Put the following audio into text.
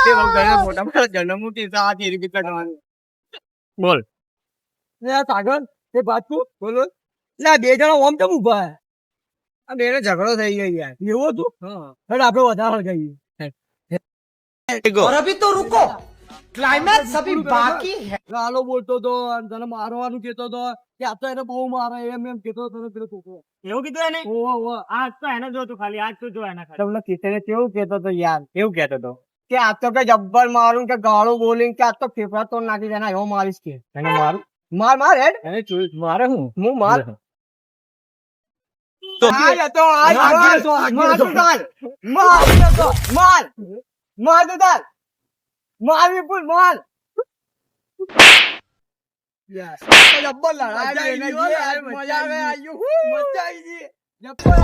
તે વખતે મોટા મોટા જન્મનું કિસ્સા આ કેરી કેટલા કરવાનું બોલ સાગર તે બાજુ બોલો લે બે જણા ઓમ કેમ ઉભા હે? આ બેનો ઝઘડો થઈ ગયો યાર એવું હતું હેડ આપણે વધારે જઈએ और अभी तो रुको क्लाइमैक्स अभी बाकी है। ગાલો બોલતો તો અને તને મારવાનું કેતો તો કે આ તો એને બહુ મારે એમ કેતો તને પેલો છોકરો એવું કીધું એને ઓહો આજ તો એને જોતું ખાલી આજ તો જો એના ખાલી તમને કિશને કેવું કેતો તો યાર એવું કહેતો તો કે આ તો કે જબ્બર મારું કે ગાળો બોલીને કે આ તો ફેફડા તોડ નાખી દેના એવો મારીશ કે એને મારું માર માર હેડ એને ચોઈસ મારે હું હું માર તો આ તો આ માર માર તો, માર તો તાર માર તો માર માર તો તાર માર વિપુલ માર યસ જબ્બર લડાઈ એને જે યાર મજા આવે આયુ મજા આવી ગઈ જબ્બર